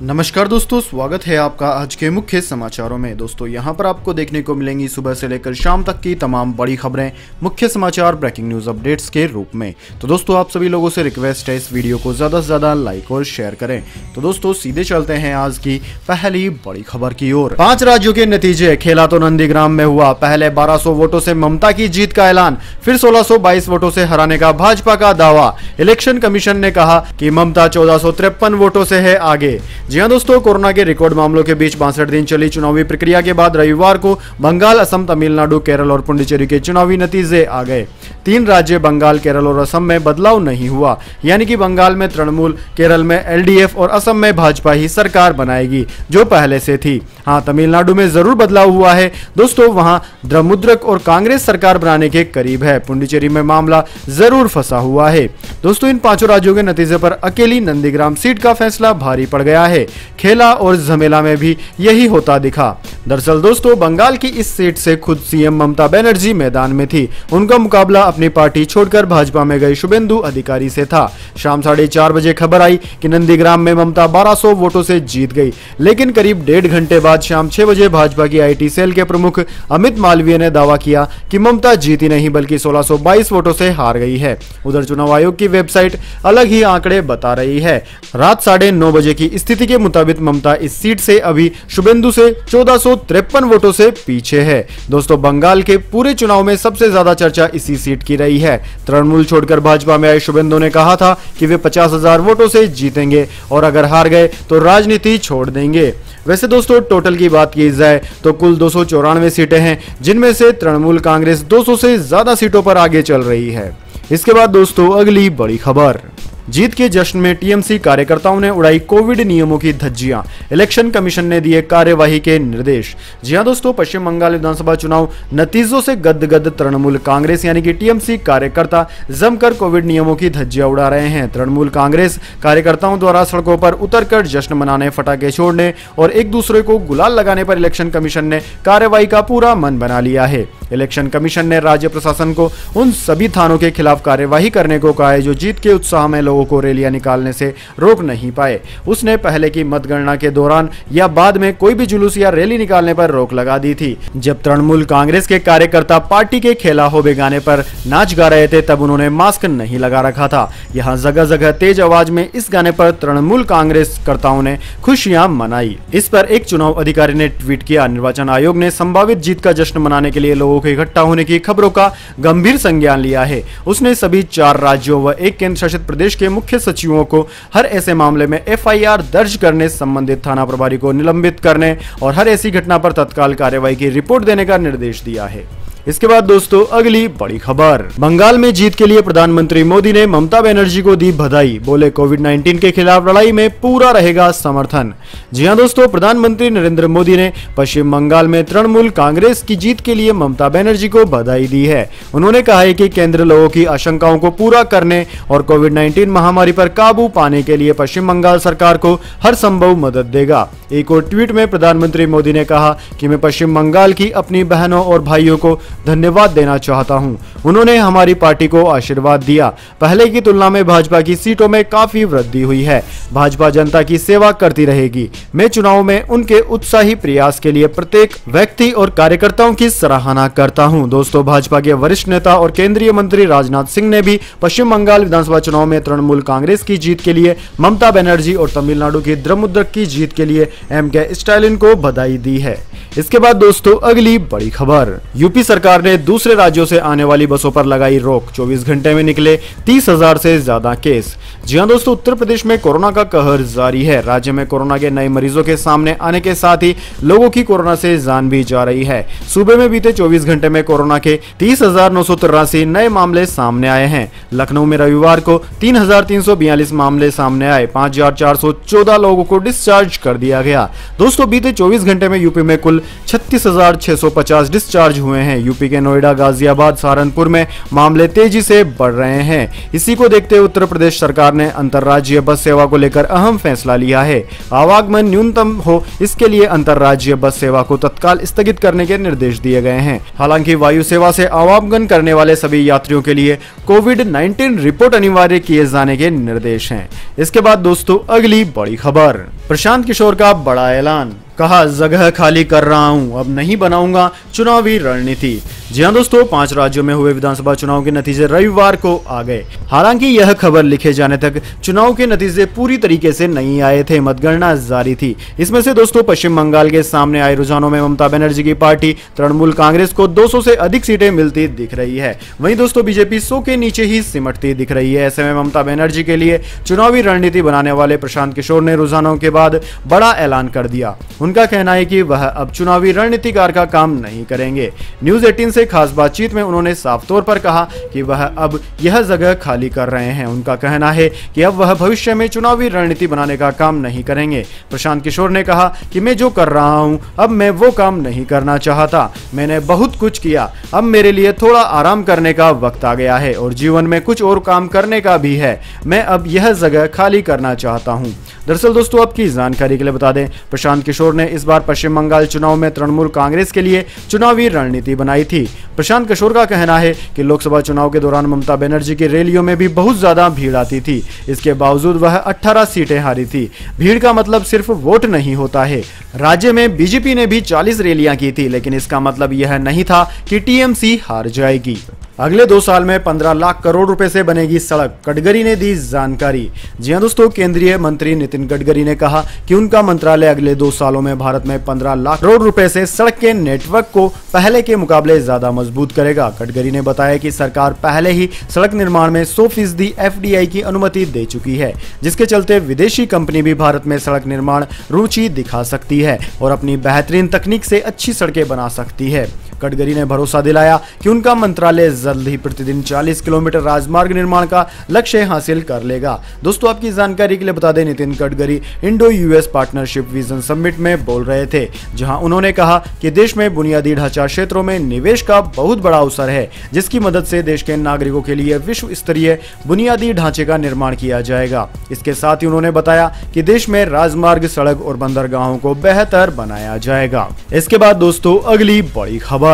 नमस्कार दोस्तों, स्वागत है आपका आज के मुख्य समाचारों में। दोस्तों यहां पर आपको देखने को मिलेंगी सुबह से लेकर शाम तक की तमाम बड़ी खबरें, मुख्य समाचार, ब्रेकिंग न्यूज अपडेट्स के रूप में। तो दोस्तों आप सभी लोगों से रिक्वेस्ट है इस वीडियो को ज्यादा से ज्यादा लाइक और शेयर करें। तो दोस्तों सीधे चलते हैं आज की पहली बड़ी खबर की ओर। 5 राज्यों के नतीजे। खेला तो नंदीग्राम में हुआ। पहले 1200 वोटों से ममता की जीत का ऐलान, फिर 1622 वोटों से हराने का भाजपा का दावा। इलेक्शन कमीशन ने कहा कि ममता 1453 वोटों से है आगे। जी हां दोस्तों, कोरोना के रिकॉर्ड मामलों के बीच 62 दिन चली चुनावी प्रक्रिया के बाद रविवार को बंगाल, असम, तमिलनाडु, केरल और पुडुचेरी के चुनावी नतीजे आ गए। 3 राज्य बंगाल, केरल और असम में बदलाव नहीं हुआ, यानी कि बंगाल में तृणमूल, केरल में एलडीएफ और असम में भाजपा ही सरकार बनाएगी जो पहले से थी। हाँ, तमिलनाडु में जरूर बदलाव हुआ है दोस्तों, वहां द्रमुद्रक और कांग्रेस सरकार बनाने के करीब है। पुडुचेरी में मामला जरूर फंसा हुआ है। दोस्तों इन 5 राज्यों के नतीजे पर अकेली नंदीग्राम सीट का फैसला भारी पड़ गया है। खेला और झमेला में भी यही होता दिखा। दरअसल दोस्तों बंगाल की इस सीट से खुद सीएम ममता बनर्जी मैदान में थी। उनका मुकाबला अपनी पार्टी छोड़कर भाजपा में गए शुभेंदु अधिकारी से था। शाम 4:30 बजे खबर आई कि नंदीग्राम में ममता 1200 वोटों से जीत गई, लेकिन करीब 1.5 घंटे बाद शाम 6 बजे भाजपा की आईटी सेल के प्रमुख अमित मालवीय ने दावा किया कि ममता जीती नहीं बल्कि 1622 वोटों से हार गई है। उधर चुनाव आयोग की वेबसाइट अलग ही आंकड़े बता रही है। रात 9:30 बजे की स्थिति के मुताबिक ममता इस सीट से अभी शुभेंदु से 1453 वोटों से पीछे है। दोस्तों बंगाल के पूरे चुनाव में सबसे ज्यादा चर्चा इसी सीट की रही है। तृणमूल छोड़कर भाजपा में आए शुभेंदु ने कहा था कि वे 50,000 वोटों से जीतेंगे और अगर हार गए तो राजनीति छोड़ देंगे। वैसे दोस्तों टोटल की बात की जाए तो कुल 294 सीटें हैं, जिनमें से तृणमूल कांग्रेस 200 से ज्यादा सीटों पर आगे चल रही है। इसके बाद दोस्तों अगली बड़ी खबर। जीत के जश्न में टीएमसी कार्यकर्ताओं ने उड़ाई कोविड नियमों की धज्जियां। इलेक्शन कमीशन ने दिए कार्यवाही के निर्देश। जी हां दोस्तों, पश्चिम बंगाल विधानसभा चुनाव नतीजों से गदगद तृणमूल कांग्रेस यानी कि टीएमसी कार्यकर्ता जमकर कोविड नियमों की धज्जियां उड़ा रहे हैं। तृणमूल कांग्रेस कार्यकर्ताओं द्वारा सड़कों पर उतरकर जश्न मनाने, फटाखे छोड़ने और एक दूसरे को गुलाल लगाने पर इलेक्शन कमीशन ने कार्रवाई का पूरा मन बना लिया है। इलेक्शन कमीशन ने राज्य प्रशासन को उन सभी थानों के खिलाफ कार्यवाही करने को कहा है जो जीत के उत्साह में लोगों को रैलियां निकालने से रोक नहीं पाए। उसने पहले की मतगणना के दौरान या बाद में कोई भी जुलूस या रैली निकालने पर रोक लगा दी थी। जब तृणमूल कांग्रेस के कार्यकर्ता पार्टी के खेला हो बे गाने पर नाच गा रहे थे तब उन्होंने मास्क नहीं लगा रखा था। यहाँ जगह जगह तेज आवाज में इस गाने पर तृणमूल कांग्रेस कर्ताओं ने खुशियां मनाई। इस पर एक चुनाव अधिकारी ने ट्वीट किया, निर्वाचन आयोग ने संभावित जीत का जश्न मनाने के लिए लोगों के इकट्ठा होने की खबरों का गंभीर संज्ञान लिया है। उसने सभी 4 राज्यों व एक केंद्र शासित प्रदेश के मुख्य सचिवों को हर ऐसे मामले में एफआईआर दर्ज करने, संबंधित थाना प्रभारी को निलंबित करने और हर ऐसी घटना पर तत्काल कार्रवाई की रिपोर्ट देने का निर्देश दिया है। इसके बाद दोस्तों अगली बड़ी खबर। बंगाल में जीत के लिए प्रधानमंत्री मोदी ने ममता बनर्जी को दी बधाई। बोले कोविड-19 के खिलाफ लड़ाई में पूरा रहेगा समर्थन। जी हां दोस्तों, प्रधानमंत्री नरेंद्र मोदी ने पश्चिम बंगाल में तृणमूल कांग्रेस की जीत के लिए ममता बनर्जी को बधाई दी है। उन्होंने कहा है कि केंद्र लोगों की आशंकाओं को पूरा करने और कोविड-19 महामारी पर काबू पाने के लिए पश्चिम बंगाल सरकार को हर संभव मदद देगा। एक और ट्वीट में प्रधानमंत्री मोदी ने कहा कि मैं पश्चिम बंगाल की अपनी बहनों और भाइयों को धन्यवाद देना चाहता हूं। उन्होंने हमारी पार्टी को आशीर्वाद दिया। पहले की तुलना में भाजपा की सीटों में काफी वृद्धि हुई है। भाजपा जनता की सेवा करती रहेगी। मैं चुनाव में उनके उत्साही प्रयास के लिए प्रत्येक व्यक्ति और कार्यकर्ताओं की सराहना करता हूं। दोस्तों भाजपा के वरिष्ठ नेता और केंद्रीय मंत्री राजनाथ सिंह ने भी पश्चिम बंगाल विधानसभा चुनाव में तृणमूल कांग्रेस की जीत के लिए ममता बनर्जी और तमिलनाडु की द्रमुद्रक की जीत के लिए एम.के. स्टालिन को बधाई दी है। इसके बाद दोस्तों अगली बड़ी खबर। यूपी सरकार ने दूसरे राज्यों से आने वाली बसों पर लगाई रोक। 24 घंटे में निकले 30,000 से ज्यादा केस। जी हां दोस्तों, उत्तर प्रदेश में कोरोना का कहर जारी है। राज्य में कोरोना के नए मरीजों के सामने आने के साथ ही लोगों की कोरोना से जान भी जा रही है। सूबे में बीते 24 घंटे में कोरोना के 30,983 नए मामले सामने आए हैं। लखनऊ में रविवार को 3,342 मामले सामने आए। 5,414 लोगों को डिस्चार्ज कर दिया गया। दोस्तों बीते 24 घंटे में यूपी में कुल 36,650 डिस्चार्ज हुए हैं। यूपी यूपी के नोएडा, गाजियाबाद, सहारनपुर में मामले तेजी से बढ़ रहे हैं। इसी को देखते हुए उत्तर प्रदेश सरकार ने अंतर्राज्यीय बस सेवा को लेकर अहम फैसला लिया है। आवागमन न्यूनतम हो, इसके लिए अंतर्राज्यीय बस सेवा को तत्काल स्थगित करने के निर्देश दिए गए हैं। हालांकि वायु सेवा से आवागमन करने वाले सभी यात्रियों के लिए कोविड-19 रिपोर्ट अनिवार्य किए जाने के निर्देश हैं। इसके बाद दोस्तों अगली बड़ी खबर, प्रशांत किशोर का बड़ा ऐलान, कहा जगह खाली कर रहा हूं, अब नहीं बनाऊंगा चुनावी रणनीति। जी हां दोस्तों, 5 राज्यों में हुए विधानसभा चुनाव के नतीजे रविवार को आ गए। हालांकि यह खबर लिखे जाने तक चुनाव के नतीजे पूरी तरीके से नहीं आए थे, मतगणना जारी थी। इसमें से दोस्तों पश्चिम बंगाल के सामने आए रुझानों में ममता बनर्जी की पार्टी तृणमूल कांग्रेस को 200 से अधिक सीटें मिलती दिख रही है। वहीं दोस्तों बीजेपी 100 के नीचे ही सिमटती दिख रही है। ऐसे में ममता बनर्जी के लिए चुनावी रणनीति बनाने वाले प्रशांत किशोर ने रुझानों के बाद बड़ा ऐलान कर दिया। उनका कहना है कि वह अब चुनावी रणनीतिकार का काम नहीं करेंगे। न्यूज 18 से खास बातचीत में उन्होंने साफ तौर पर कहा कि वह अब यह जगह खाली कर रहे हैं। उनका कहना है कि अब वह भविष्य में चुनावी रणनीति बनाने का काम नहीं करेंगे। प्रशांत किशोर ने कहा कि मैं जो कर रहा हूं, अब मैं वो काम नहीं करना चाहता। मैंने बहुत कुछ किया, अब मेरे लिए थोड़ा आराम करने का वक्त आ गया है और जीवन में कुछ और काम करने का भी है। मैं अब यह जगह खाली करना चाहता हूं। दरअसल दोस्तों आपकी जानकारी के लिए बता दें, प्रशांत किशोर ने इस बार पश्चिम बंगाल चुनाव में तृणमूल कांग्रेस के लिए चुनावी रणनीति बनाई थी। प्रशांत किशोर का कहना है कि लोकसभा चुनाव के दौरान ममता बनर्जी की रैलियों में भी बहुत ज्यादा भीड़ आती थी। इसके बावजूद वह 18 सीटें हारी थी। भीड़ का मतलब सिर्फ वोट नहीं होता है। राज्य में बीजेपी ने भी 40 रैलियां की थी, लेकिन इसका मतलब यह नहीं था कि टीएमसी हार जाएगी। अगले 2 साल में 15 लाख करोड़ रुपए से बनेगी सड़क, गडकरी ने दी जानकारी। जी हां दोस्तों, केंद्रीय मंत्री नितिन गडकरी ने कहा कि उनका मंत्रालय अगले 2 सालों में भारत में 15 लाख करोड़ रुपए से सड़क के नेटवर्क को पहले के मुकाबले ज्यादा मजबूत करेगा। गडकरी ने बताया कि सरकार पहले ही सड़क निर्माण में 100% FDI की अनुमति दे चुकी है, जिसके चलते विदेशी कंपनी भी भारत में सड़क निर्माण रुचि दिखा सकती है और अपनी बेहतरीन तकनीक से अच्छी सड़कें बना सकती है। गडकरी ने भरोसा दिलाया कि उनका मंत्रालय जल्द ही प्रतिदिन 40 किलोमीटर राजमार्ग निर्माण का लक्ष्य हासिल कर लेगा। दोस्तों आपकी जानकारी के लिए बता दें, Nitin Gadkari Indo US partnership vision summit में बोल रहे थे, जहां उन्होंने कहा कि देश में बुनियादी ढांचा क्षेत्रों में निवेश का बहुत बड़ा अवसर है, जिसकी मदद से देश के नागरिकों के लिए विश्व स्तरीय बुनियादी ढांचे का निर्माण किया जाएगा। इसके साथ ही उन्होंने बताया कि देश में राजमार्ग, सड़क और बंदरगाहों को बेहतर बनाया जाएगा। इसके बाद दोस्तों अगली बड़ी खबर,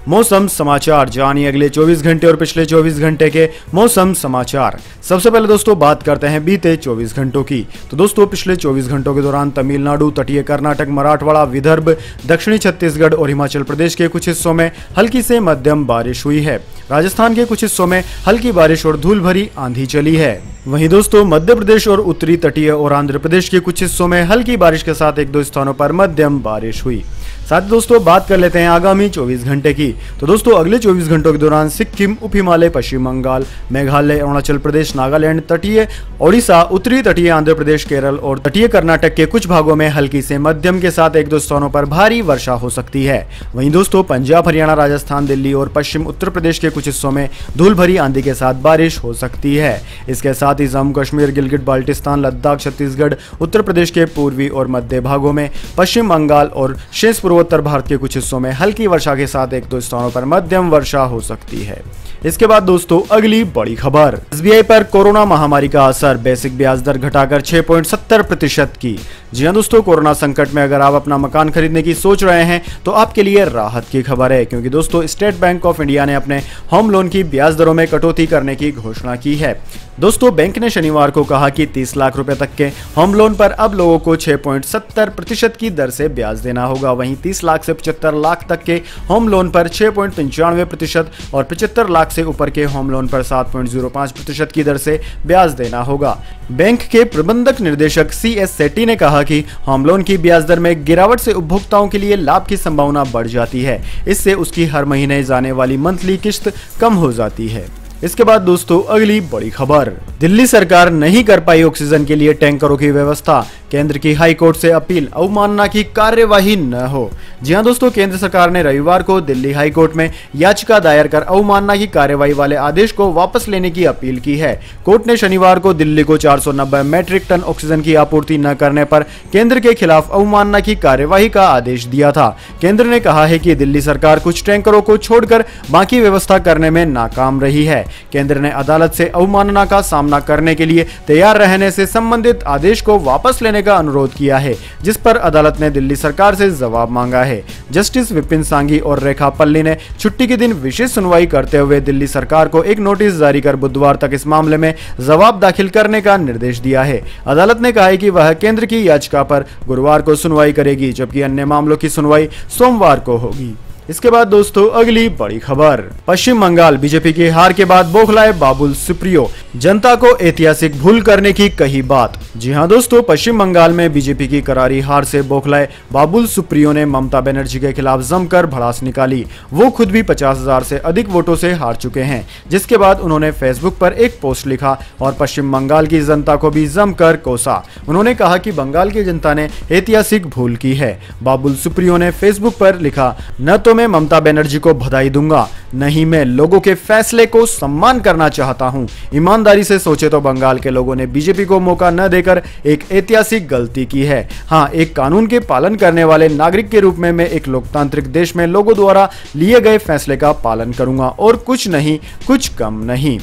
मौसम समाचार, जानिए अगले 24 घंटे और पिछले 24 घंटे के मौसम समाचार। सबसे पहले दोस्तों बात करते हैं बीते 24 घंटों की। तो दोस्तों पिछले 24 घंटों के दौरान तमिलनाडु, तटीय कर्नाटक, मराठवाड़ा, विदर्भ, दक्षिणी छत्तीसगढ़ और हिमाचल प्रदेश के कुछ हिस्सों में हल्की से मध्यम बारिश हुई है। राजस्थान के कुछ हिस्सों में हल्की बारिश और धूल भरी आंधी चली है। वहीं दोस्तों मध्य प्रदेश और उत्तरी तटीय और आंध्र प्रदेश के कुछ हिस्सों में हल्की बारिश के साथ 1-2 स्थानों पर मध्यम बारिश हुई। साथ ही दोस्तों बात कर लेते हैं आगामी 24 घंटे की। तो दोस्तों अगले 24 घंटों के दौरान सिक्किम, उप हिमालय, पश्चिम बंगाल, मेघालय, अरुणाचल प्रदेश, नागालैंड, तटीय ओडिशा, उत्तरी तटीय आंध्र प्रदेश, केरल और तटीय कर्नाटक के कुछ भागों में हल्की से मध्यम के साथ 1-2 स्थानों पर भारी वर्षा हो सकती है। वहीं दोस्तों पंजाब, हरियाणा, राजस्थान, दिल्ली और पश्चिम उत्तर प्रदेश के कुछ हिस्सों में धूल भरी आंधी के साथ बारिश हो सकती है। इसके साथ ही जम्मू कश्मीर, गिलगित बाल्टिस्तान, लद्दाख, छत्तीसगढ़, उत्तर प्रदेश के पूर्वी और मध्य भागों में, पश्चिम बंगाल और शेष पूर्वोत्तर भारत के कुछ हिस्सों में हल्की वर्षा के साथ 1-2 स्थानों पर मध्यम वर्षा हो सकती है। इसके बाद दोस्तों अगली बड़ी खबर, SBI पर कोरोना महामारी का असर, बेसिक ब्याज दर घटाकर 6.70% की। जी हां दोस्तों, कोरोना संकट में अगर आप अपना मकान खरीदने की सोच रहे हैं तो आपके लिए राहत की खबर है, क्योंकि दोस्तों स्टेट बैंक ऑफ इंडिया ने अपने होम लोन की ब्याज दरों में कटौती करने की घोषणा की है। दोस्तों बैंक ने शनिवार को कहा कि 30 लाख रुपए तक के होम लोन पर अब लोगों को 6.70% की दर से ब्याज देना होगा। वहीं 30 लाख से 75 लाख तक के होम लोन पर 6.95% और 75 लाख से ऊपर के होम लोन पर 7.05% की दर से ब्याज देना होगा। बैंक के प्रबंधक निर्देशक CS सेट्टी ने कहा कि होम लोन की ब्याज दर में गिरावट से उपभोक्ताओं के लिए लाभ की संभावना बढ़ जाती है। इससे उसकी हर महीने जाने वाली मंथली किस्त कम हो जाती है। इसके बाद दोस्तों अगली बड़ी खबर, दिल्ली सरकार नहीं कर पाई ऑक्सीजन के लिए टैंकरों की व्यवस्था, केंद्र की हाई कोर्ट से अपील, अवमानना की कार्यवाही न हो। जी हां दोस्तों, केंद्र सरकार ने रविवार को दिल्ली हाई कोर्ट में याचिका दायर कर अवमानना की कार्यवाही वाले आदेश को वापस लेने की अपील की है। कोर्ट ने शनिवार को दिल्ली को 490 मैट्रिक टन ऑक्सीजन की आपूर्ति न करने पर केंद्र के खिलाफ अवमानना की कार्यवाही का आदेश दिया था। केंद्र ने कहा है कि दिल्ली सरकार कुछ टैंकरों को छोड़कर बाकी व्यवस्था करने में नाकाम रही है। केंद्र ने अदालत से अवमानना का सामना करने के लिए तैयार रहने से संबंधित आदेश को वापस लेने का अनुरोध किया है, जिस पर अदालत ने दिल्ली सरकार से जवाब मांगा है। जस्टिस विपिन सांघी और रेखा पल्ली ने छुट्टी के दिन विशेष सुनवाई करते हुए दिल्ली सरकार को एक नोटिस जारी कर बुधवार तक इस मामले में जवाब दाखिल करने का निर्देश दिया है। अदालत ने कहा है कि वह केंद्र की याचिका पर गुरुवार को सुनवाई करेगी, जबकि अन्य मामलों की सुनवाई सोमवार को होगी। इसके बाद दोस्तों अगली बड़ी खबर, पश्चिम बंगाल बीजेपी की हार के बाद बौखलाए बाबुल सुप्रियो, जनता को ऐतिहासिक भूल करने की कही बात। जी हां दोस्तों, पश्चिम बंगाल में बीजेपी की करारी हार से बौखलाए बाबुल सुप्रियो ने ममता बनर्जी के खिलाफ जमकर भड़ास निकाली। वो खुद भी 50,000 से अधिक वोटों से हार चुके हैं, जिसके बाद उन्होंने फेसबुक पर एक पोस्ट लिखा और पश्चिम बंगाल की जनता को भी जमकर कोसा। उन्होंने कहा कि बंगाल की जनता ने ऐतिहासिक भूल की है। बाबुल सुप्रियो ने फेसबुक पर लिखा, न तो मैं ममता बनर्जी को बधाई दूंगा, नहीं मैं लोगों के फैसले को सम्मान करना चाहता हूं। ईमानदारी से सोचे तो बंगाल के लोगों ने बीजेपी को मौका न देकर एक ऐतिहासिक गलती की है। हां, एक कानून के पालन करने वाले नागरिक के रूप में मैं एक लोकतांत्रिक देश में लोगों द्वारा लिए गए फैसले का पालन करूंगा और कुछ नहीं, कुछ कम नहीं।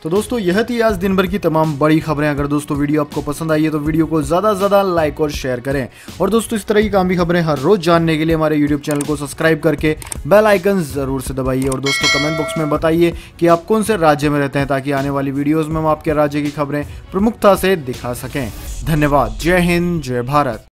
तो दोस्तों यह थी आज दिन भर की तमाम बड़ी खबरें। अगर दोस्तों वीडियो आपको पसंद आई है तो वीडियो को ज़्यादा से ज़्यादा लाइक और शेयर करें। और दोस्तों इस तरह की काम भी खबरें हर रोज़ जानने के लिए हमारे यूट्यूब चैनल को सब्सक्राइब करके बेल आइकन ज़रूर से दबाइए। और दोस्तों कमेंट बॉक्स में बताइए कि आप कौन से राज्य में रहते हैं, ताकि आने वाली वीडियोज़ में हम आपके राज्य की खबरें प्रमुखता से दिखा सकें। धन्यवाद। जय हिंद, जय भारत।